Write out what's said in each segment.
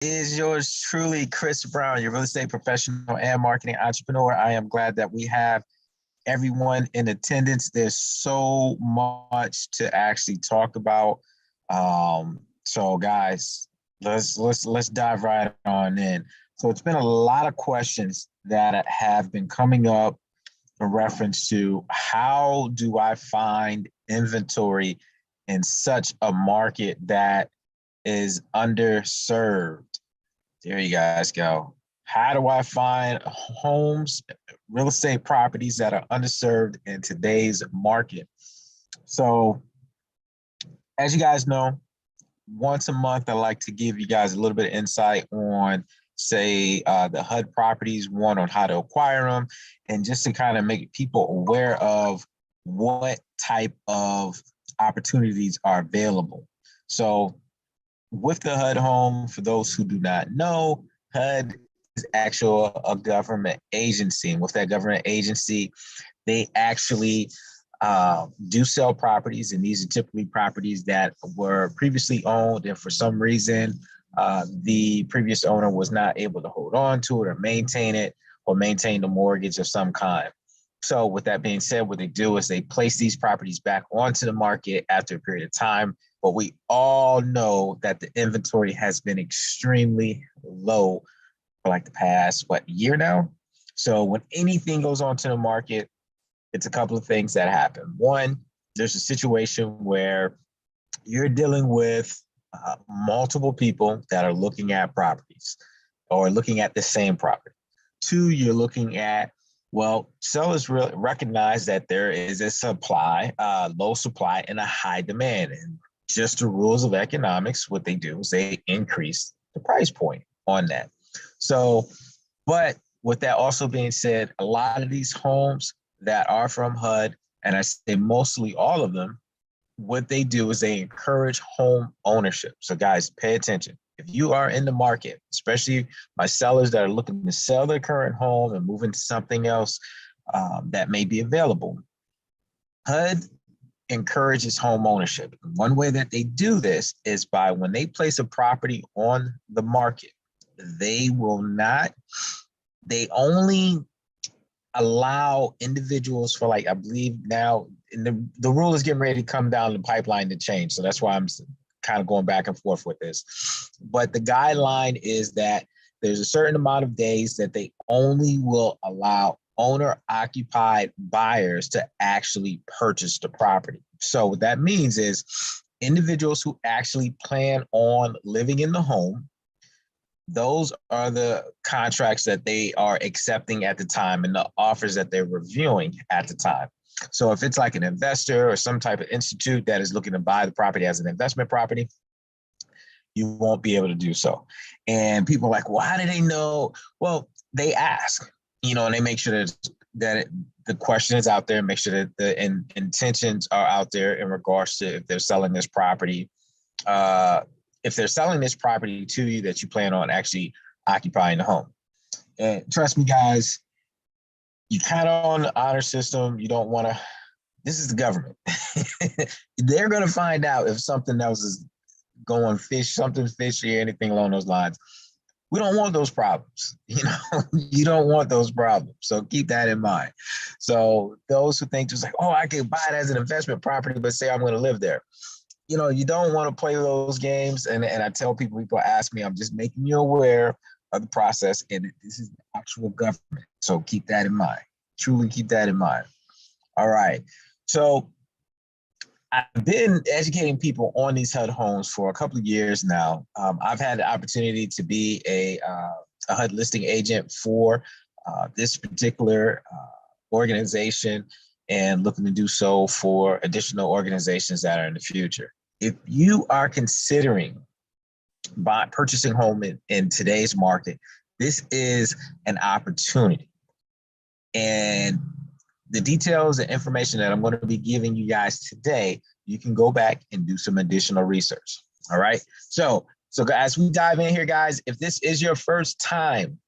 Is yours truly, Chris Brown, your real estate professional and marketing entrepreneur. I am glad that we have everyone in attendance. There's so much to actually talk about. So guys, let's dive right on in. So it's been a lot of questions that have been coming up in reference to how do I find inventory in such a market that is underserved. There you guys go. How do I find homes, real estate properties that are underserved in today's market? So, as you guys know, once a month, I like to give you guys a little bit of insight on, say, the HUD properties, one on how to acquire them, and just to kind of make people aware of what type of opportunities are available. So, with the HUD home, for those who do not know, HUD is actually a government agency. And with that government agency, they actually do sell properties. And these are typically properties that were previously owned. And for some reason, the previous owner was not able to hold on to it or maintain it or maintain the mortgage of some kind. So with that being said, what they do is they place these properties back onto the market after a period of time. But we all know that the inventory has been extremely low for like the past, year now? So when anything goes onto the market, it's a couple of things that happen. One, there's a situation where you're dealing with multiple people that are looking at properties or looking at the same property. Two, you're looking at, sellers recognize that there is a supply, low supply and a high demand. And just the rules of economics, what they do is they increase the price point on that. So, but with that also being said, a lot of these homes that are from HUD, and I say mostly all of them, what they do is they encourage home ownership. So guys, pay attention. If you are in the market, especially my sellers that are looking to sell their current home and move into something else that may be available, HUD encourages home ownership. One way that they do this is by when they place a property on the market, they only allow individuals for I believe now, and the rule is getting ready to come down the pipeline to change. So that's why I'm kind of going back and forth with this. But the guideline is that there's a certain amount of days that they only will allow owner-occupied buyers to actually purchase the property. So what that means is individuals who actually plan on living in the home, those are the contracts that they are accepting at the time and the offers that they're reviewing at the time. So if it's like an investor or some type of institute that is looking to buy the property as an investment property, you won't be able to do so. And people are like, well, how do they know? Well, they ask, and they make sure that the question is out there, make sure that the intentions are out there in regards to if they're selling this property. If they're selling this property to you, that you plan on actually occupying the home. And trust me, guys, you kind of on the honor system. You don't want to, this is the government. They're going to find out if something else is going something fishy or anything along those lines. We don't want those problems. You don't want those problems. So keep that in mind. So those who think just I could buy it as an investment property, but say I'm going to live there. You don't want to play those games. And I tell people ask me, I'm just making you aware of the process. And this is the actual government. So keep that in mind. Truly keep that in mind. All right. So I've been educating people on these HUD homes for a couple of years now. I've had the opportunity to be a HUD listing agent for this particular organization and looking to do so for additional organizations that are in the future. If you are considering purchasing home in today's market, this is an opportunity. And the details and information that I'm going to be giving you guys today, you can go back and do some additional research. All right. So as we dive in here, guys, if this is your first time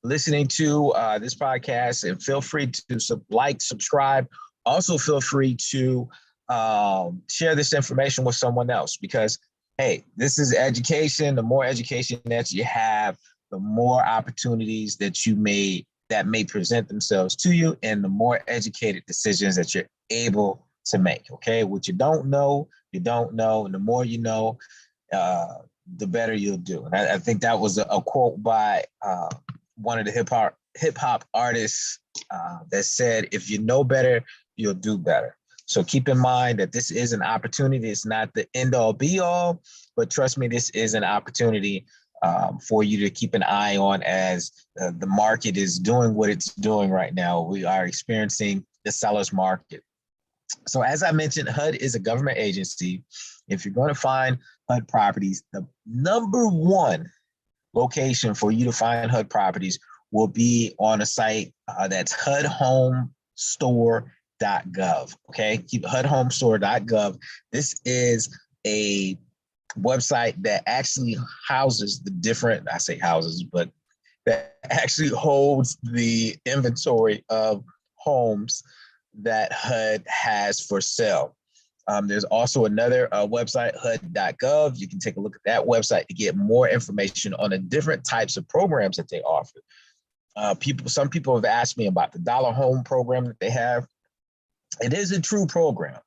listening to this podcast, and feel free to subscribe. Also feel free to share this information with someone else, because hey, this is education. The more education that you have, the more opportunities that may present themselves to you, and the more educated decisions that you're able to make. Okay, what you don't know, you don't know, and the more you know, the better you'll do. And I think that was a quote by one of the hip hop artists that said, "If you know better, you'll do better." So keep in mind that this is an opportunity. It's not the end all be all, but trust me, this is an opportunity for you to keep an eye on as the market is doing what it's doing right now. We are experiencing the seller's market. So as I mentioned, HUD is a government agency. If you're going to find HUD properties, the number one location for you to find HUD properties will be on a site that's hudhomestore.gov. Okay, keep hudhomestore.gov. This is a website that actually houses the different, I say houses, but that actually holds the inventory of homes that HUD has for sale. There's also another website, HUD.gov. You can take a look at that website to get more information on the different types of programs that they offer. Some people have asked me about the Dollar Home program that they have. It is a true program,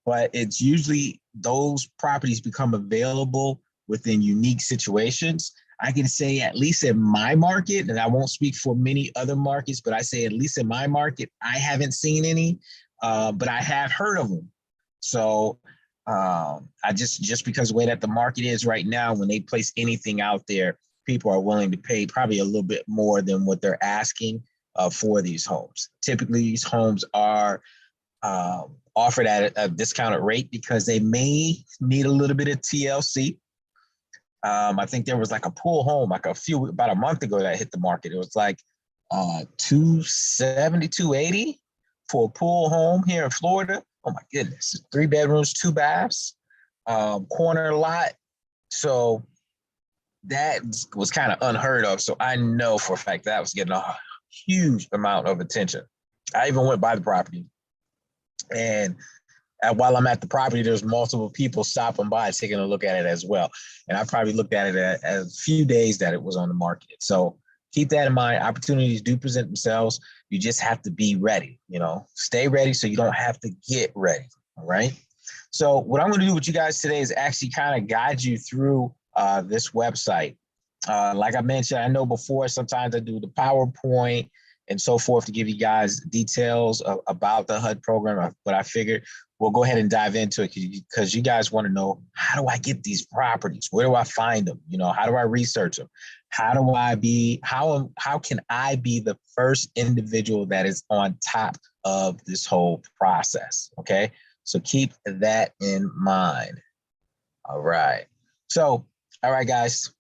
but it's usually those properties become available within unique situations. I can say at least in my market, and I won't speak for many other markets, but I say at least in my market, I haven't seen any, but I have heard of them. So I just because the way that the market is right now, when they place anything out there, people are willing to pay probably a little bit more than what they're asking for these homes. Typically, these homes are offered at a discounted rate because they may need a little bit of TLC. I think there was like a pool home like about a month ago that hit the market. It was like 270, 280 for a pool home here in Florida. Oh my goodness, 3 bedrooms, 2 baths, corner lot. So that was kind of unheard of. So I know for a fact that was getting a huge amount of attention. I even went by the property, and while I'm at the property, there's multiple people stopping by taking a look at it as well. And I probably looked at it as a few days that it was on the market. So keep that in mind. Opportunities do present themselves. You just have to be ready, stay ready so you don't have to get ready. All right. So what I'm going to do with you guys today is actually kind of guide you through this website. Like I mentioned, I know before, sometimes I do the PowerPoint and so forth to give you guys details about the HUD program, but I figured we'll go ahead and dive into it because you guys want to know, how do I get these properties? Where do I find them? How do I research them? How can I be the first individual that is on top of this whole process? Okay, so keep that in mind. All right. So, all right, guys,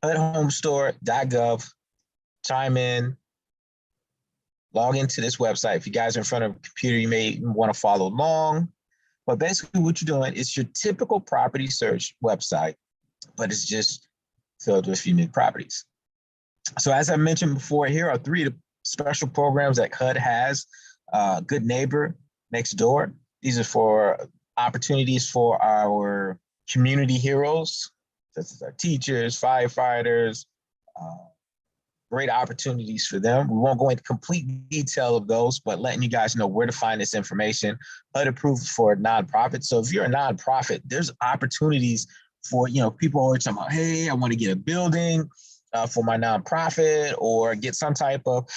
HUDhomestore.gov, chime in, log into this website. If you guys are in front of a computer, you may want to follow along. But basically what you're doing is your typical property search website, but it's just filled with unique properties. So as I mentioned before, here are 3 special programs that HUD has. Good Neighbor, Next Door. These are for opportunities for our community heroes, such as our teachers, firefighters, great opportunities for them. We won't go into complete detail of those, but letting you guys know where to find this information. HUD approved for nonprofits. So if you're a nonprofit, there's opportunities for, people always talking about, hey, I want to get a building for my nonprofit or get some type of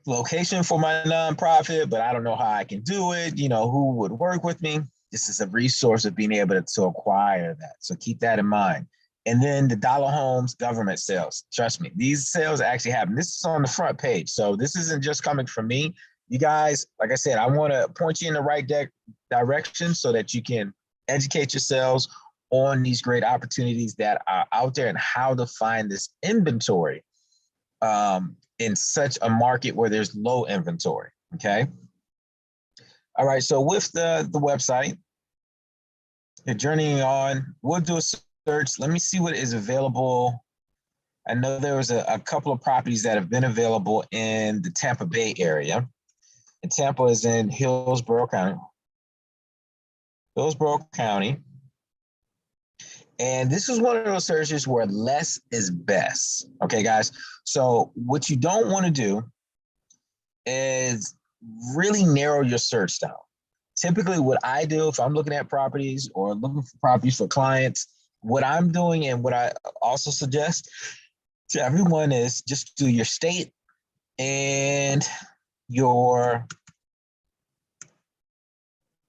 location for my nonprofit, but I don't know how I can do it. Who would work with me? This is a resource of being able to acquire that. So keep that in mind. And then the Dollar Homes government sales. Trust me, these sales actually happen. This is on the front page. So this isn't just coming from me. You guys, like I said, I want to point you in the right direction so that you can educate yourselves on these great opportunities that are out there and how to find this inventory in such a market where there's low inventory. Okay. All right. So with the website, you're journeying on, we'll do a search. Let me see what is available. I know there was a couple of properties that have been available in the Tampa Bay area. And Tampa is in Hillsborough County. And this is one of those searches where less is best. Okay, guys. So what you don't want to do is really narrow your search down. Typically, what I do if I'm looking at properties or looking for properties for clients, what I'm doing and what I also suggest to everyone is just do your state and your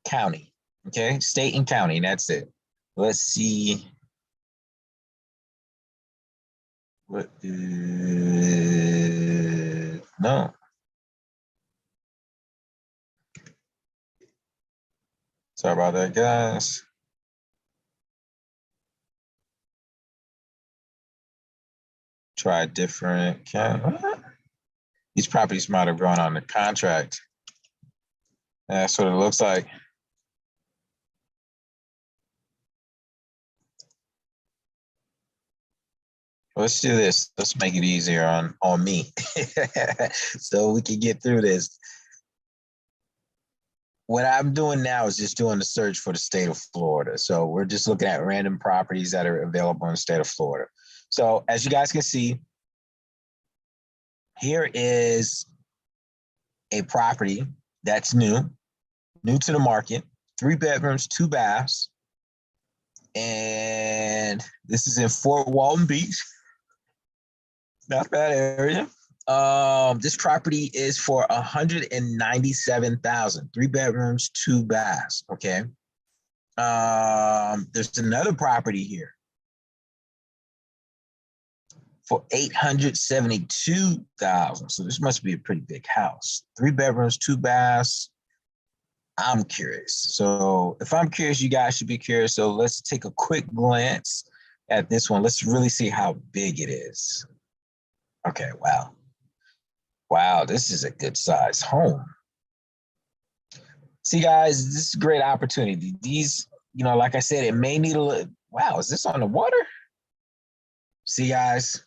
county. Okay, state and county, and that's it. Let's see. What is, no. Sorry about that, guys. Try a different county. These properties might have gone on the contract. That's what it looks like. Let's do this. Let's make it easier on me so we can get through this. What I'm doing now is just doing the search for the state of Florida. So we're just looking at random properties that are available in the state of Florida. So as you guys can see, here is a property that's new to the market, 3 bedrooms, 2 baths. And this is in Fort Walton Beach. Not a bad area. This property is for $197,000, 3 bedrooms, 2 baths. Okay. There's another property here for $872,000. So this must be a pretty big house. 3 bedrooms, 2 baths. I'm curious. So if I'm curious, you guys should be curious. So let's take a quick glance at this one. Let's really see how big it is. Okay, wow. Wow, this is a good size home. See, guys, this is a great opportunity. These, like I said, it may need a little, wow, is this on the water? See, guys,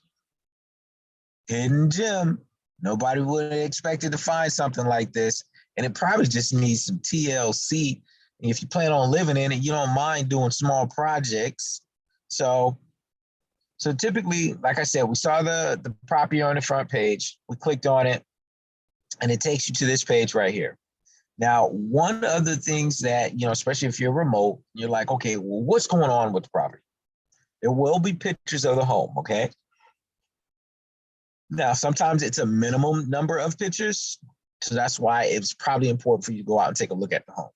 hidden gem. Nobody would have expected to find something like this. And it probably just needs some TLC. And if you plan on living in it, you don't mind doing small projects. So typically, like I said, we saw the property on the front page. We clicked on it, and it takes you to this page right here. Now, one of the things that, especially if you're remote, you're like, okay, well, what's going on with the property? There will be pictures of the home, okay? Now, sometimes it's a minimum number of pictures. So that's why it's probably important for you to go out and take a look at the home.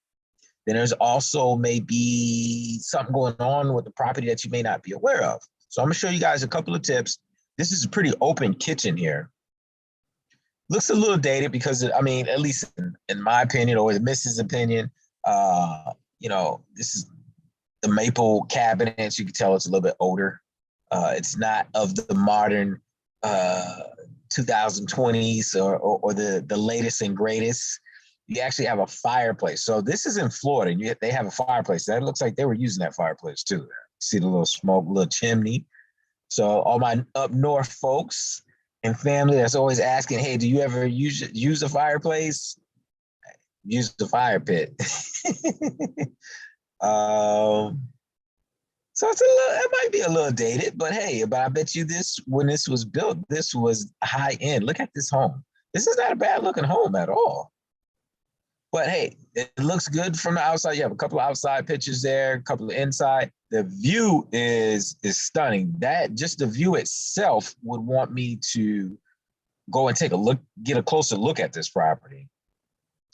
Then there's also maybe something going on with the property that you may not be aware of. So I'm gonna show you guys a couple of tips. This is a pretty open kitchen here. Looks a little dated because, at least in my opinion, or the missus' opinion, this is the maple cabinets. You can tell it's a little bit older. It's not of the modern 2020s or the latest and greatest. You actually have a fireplace. So this is in Florida, and they have a fireplace. That looks like they were using that fireplace too. See the little smoke, little chimney. So all my up north folks and family that's always asking, hey, do you ever use a fireplace? Use the fire pit. So it might be a little dated, but hey, I bet you when this was built, this was high end. Look at this home. This is not a bad looking home at all. But hey, it looks good from the outside. You have a couple of outside pictures there, a couple of inside. The view is stunning. That just the view itself would want me to go and take a look, get a closer look at this property.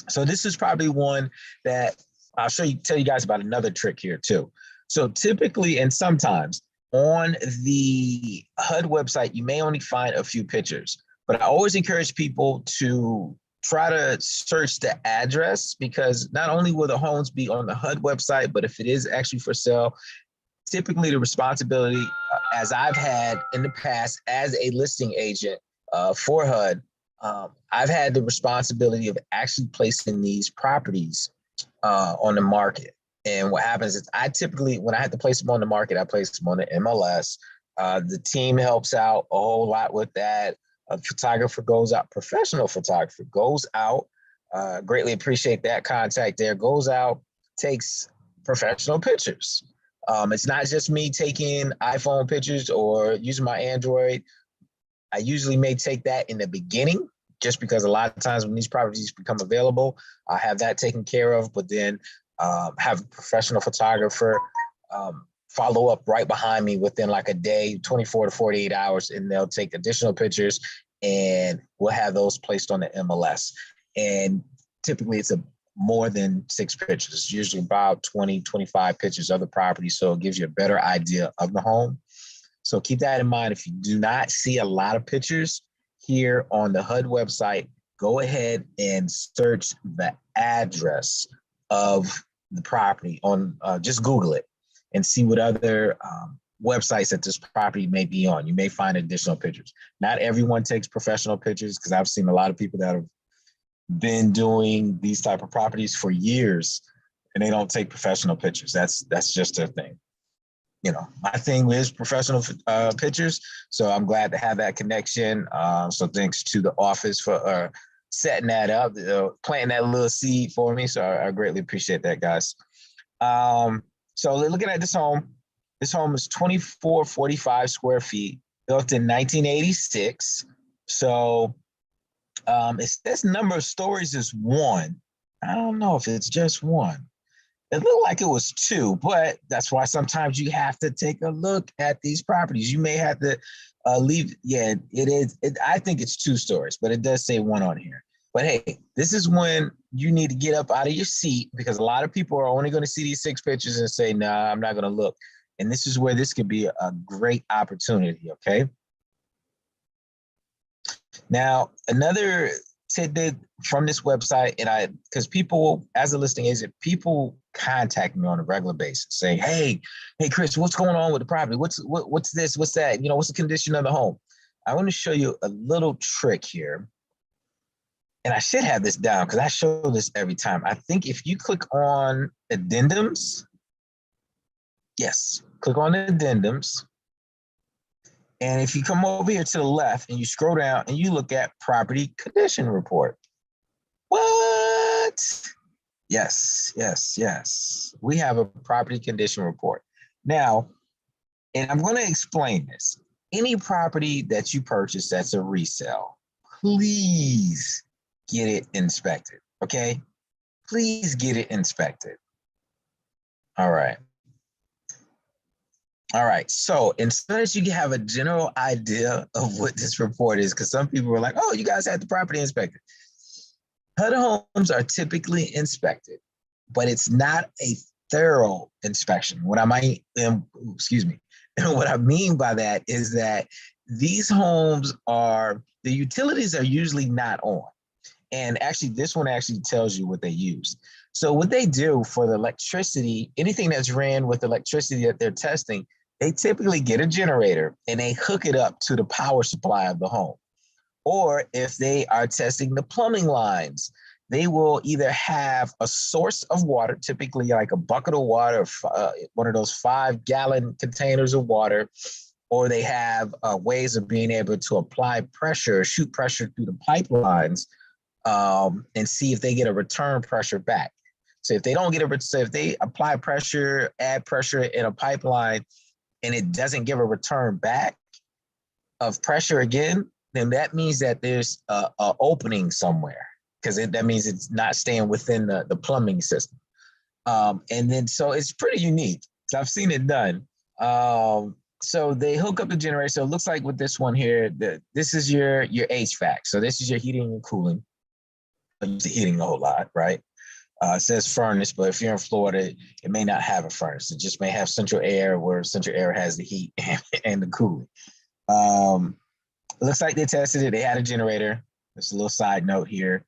So this is probably one that I'll tell you guys about another trick here too. So typically and sometimes on the HUD website, you may only find a few pictures, but I always encourage people to try to search the address, because not only will the homes be on the HUD website, but if it is actually for sale, typically the responsibility, as I've had in the past as a listing agent for HUD, I've had the responsibility of actually placing these properties on the market. And what happens is I typically, when I have to place them on the market, I place them on the MLS. The team helps out a whole lot with that. A photographer goes out, professional photographer goes out, greatly appreciate that contact there, goes out, takes professional pictures. It's not just me taking iPhone pictures or using my Android. I usually may take that in the beginning, just because a lot of times when these properties become available, I have that taken care of, but then have a professional photographer follow up right behind me within like a day, 24 to 48 hours, and they'll take additional pictures and we'll have those placed on the MLS. And typically it's more than 6 pictures. It's usually about 20, 25 pictures of the property. So it gives you a better idea of the home. So keep that in mind. If you do not see a lot of pictures here on the HUD website, go ahead and search the address of the property on, just Google it and see what other websites that this property may be on. You may find additional pictures. Not everyone takes professional pictures, because I've seen a lot of people that have been doing these type of properties for years and they don't take professional pictures. That's just their thing. You know, my thing is professional pictures. So I'm glad to have that connection. So thanks to the office for setting that up, planting that little seed for me. So I greatly appreciate that, guys. So looking at this home is 2445 square feet, built in 1986. So it says number of stories is 1. I don't know if it's just 1. It looked like it was 2, but that's why sometimes you have to take a look at these properties. You may have to leave. Yeah, it is. I think it's 2 stories, but it does say 1 on here. But hey, this is when you need to get up out of your seat, because a lot of people are only going to see these 6 pictures and say, nah, I'm not going to look. And this is where this could be a great opportunity, okay? Now, another tidbit from this website, and because people, as a listing agent, people contact me on a regular basis saying, hey, Chris, what's going on with the property? What's this? What's that? You know, what's the condition of the home? I want to show you a little trick here. And I should have this down because I show this every time. I think if you click on addendums, yes, click on addendums. And if you come over here to the left and you scroll down and you look at property condition report. What? Yes. We have a property condition report. Now, and I'm going to explain this. Any property that you purchase that's a resale, please get it inspected, okay? Please get it inspected. All right. So instead of you have a general idea of what this report is, because some people were like, oh, you guys had the property inspected. HUD homes are typically inspected, but it's not a thorough inspection. What I mean by that is that these homes the utilities are usually not on. And actually, this one actually tells you what they use. So what they do for the electricity, anything that's ran with electricity that they're testing, they typically get a generator and they hook it up to the power supply of the home. Or if they are testing the plumbing lines, they will either have a source of water, typically like a bucket of water, one of those 5-gallon containers of water, or they have ways of being able to apply pressure, shoot pressure through the pipelines, and see if they get a return pressure back. So if they don't get if they apply pressure, add pressure in a pipeline, and it doesn't give a return back of pressure again, then that means that there's a opening somewhere, because that means it's not staying within the plumbing system. And then so it's pretty unique. So I've seen it done. So they hook up the generator. So it looks like with this one here, this is your HVAC. So this is your heating and cooling. I use the heating a whole lot, right? It says furnace, but if you're in Florida, it may not have a furnace. It just may have central air, where central air has the heat and the cooling. It looks like they tested it. They had a generator. There's a little side note here.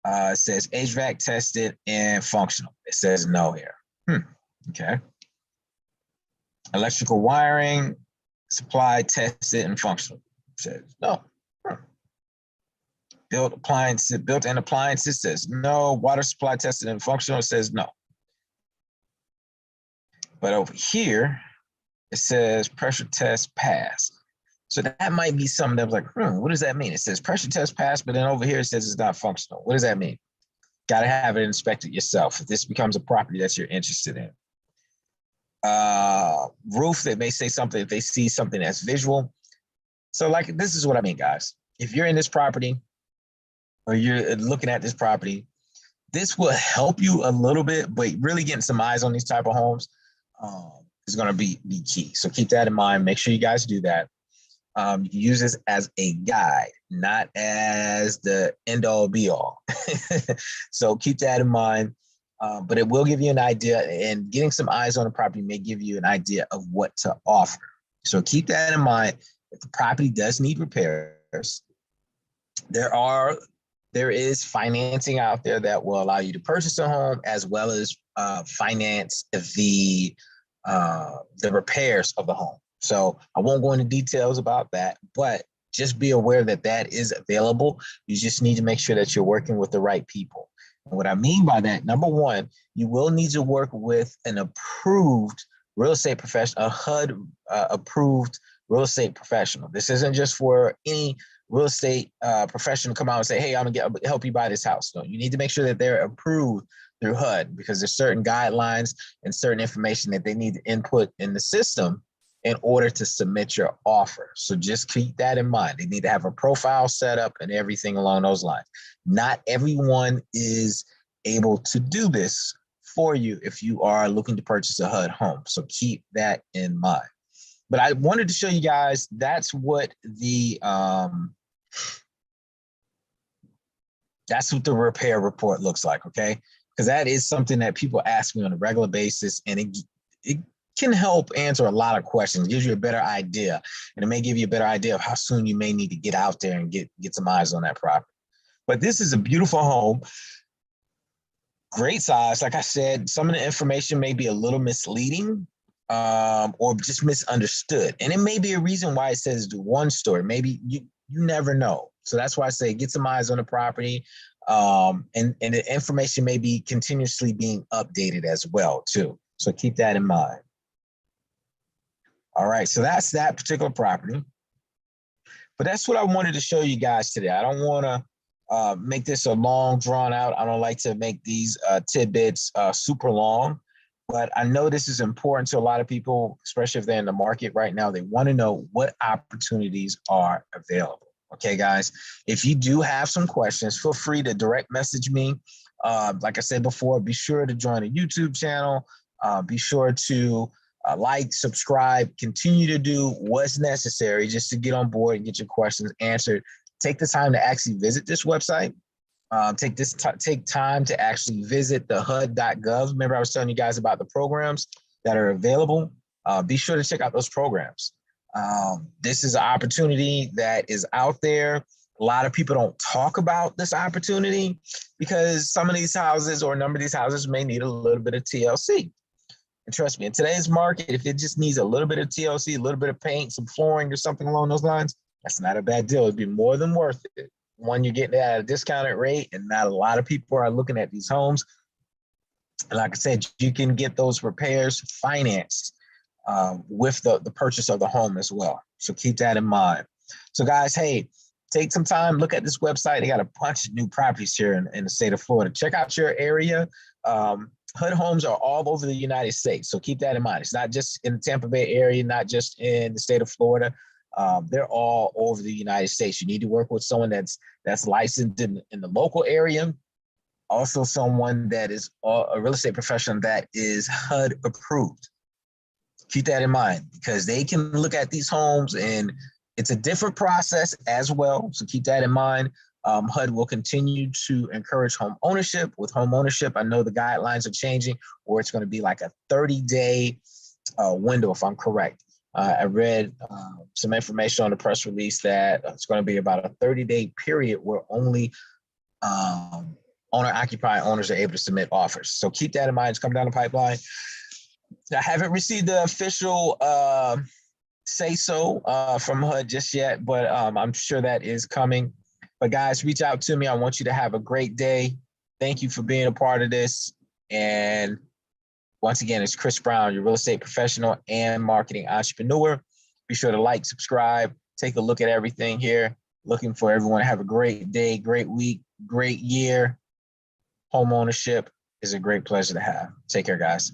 It says HVAC tested and functional. It says no here. Okay. Electrical wiring, supply tested and functional. It says no. Built-in appliances says no. Water supply tested and functional says no. But over here, it says pressure test passed. So that might be something that was like, what does that mean? It says pressure test passed, but then over here it says it's not functional. What does that mean? Got to have it inspected yourself if this becomes a property that you're interested in. roof, they may say something if they see something that's visual. So like, this is what I mean, guys. If you're in this property or you're looking at this property, this will help you a little bit, but really getting some eyes on these type of homes is going to be key. So keep that in mind. Make sure you guys do that. You can use this as a guide, not as the end all be all. So keep that in mind. But it will give you an idea, and getting some eyes on the property may give you an idea of what to offer. So keep that in mind. If the property does need repairs, there is financing out there that will allow you to purchase a home as well as finance the repairs of the home. So I won't go into details about that, but just be aware that that is available. You just need to make sure that you're working with the right people. And what I mean by that, number one, you will need to work with an approved real estate professional, a HUD approved real estate professional. This isn't just for any real estate professional to come out and say, hey, I'm gonna help you buy this house. No, you need to make sure that they're approved through HUD, because there's certain guidelines and certain information that they need to input in the system in order to submit your offer. So just keep that in mind. They need to have a profile set up and everything along those lines. Not everyone is able to do this for you if you are looking to purchase a HUD home. So keep that in mind. But I wanted to show you guys, that's what the repair report looks like, okay? Because that is something that people ask me on a regular basis, and it can help answer a lot of questions, gives you a better idea, and it may give you a better idea of how soon you may need to get out there and get some eyes on that property. But this is a beautiful home, great size. Like I said, some of the information may be a little misleading or just misunderstood. And it may be a reason why it says one story. Maybe you never know. So that's why I say get some eyes on the property. And the information may be continuously being updated as well, too. So keep that in mind. All right, so that's that particular property. But that's what I wanted to show you guys today. I don't want to make this a long drawn out. I don't like to make these tidbits super long, but I know this is important to a lot of people, especially if they're in the market right now. They want to know what opportunities are available. Okay, guys, if you do have some questions, feel free to direct message me. Like I said before, be sure to join the YouTube channel. Be sure to like, subscribe, continue to do what's necessary just to get on board and get your questions answered. Take the time to actually visit this website. Take time to actually visit the HUD.gov. Remember, I was telling you guys about the programs that are available. Be sure to check out those programs. This is an opportunity that is out there. A lot of people don't talk about this opportunity because some of these houses or a number of these houses may need a little bit of TLC. And trust me, in today's market, if it just needs a little bit of TLC, a little bit of paint, some flooring or something along those lines, that's not a bad deal. It'd be more than worth it. One, you're getting it at a discounted rate, and not a lot of people are looking at these homes. And like I said, you can get those repairs financed with the purchase of the home as well. So keep that in mind. So guys, hey, take some time, look at this website. They got a bunch of new properties here in the state of Florida. Check out your area. HUD Homes are all over the United States. So keep that in mind. It's not just in the Tampa Bay area, not just in the state of Florida. They're all over the United States. You need to work with someone that's licensed in the local area. Also someone that is a real estate professional that is HUD approved. Keep that in mind because they can look at these homes and it's a different process as well. So keep that in mind. HUD will continue to encourage home ownership. With home ownership, I know the guidelines are changing, or it's going to be like a 30-day window, if I'm correct. I read some information on the press release that it's going to be about a 30-day period where only owner-occupied owners are able to submit offers. So keep that in mind. It's coming down the pipeline. I haven't received the official say-so from HUD just yet, but I'm sure that is coming. But guys, reach out to me. I want you to have a great day. Thank you for being a part of this. And once again, it's Chris Brown, your real estate professional and marketing entrepreneur. Be sure to like, subscribe, take a look at everything here. Looking for everyone to have a great day, great week, great year. Home ownership is a great pleasure to have. Take care, guys.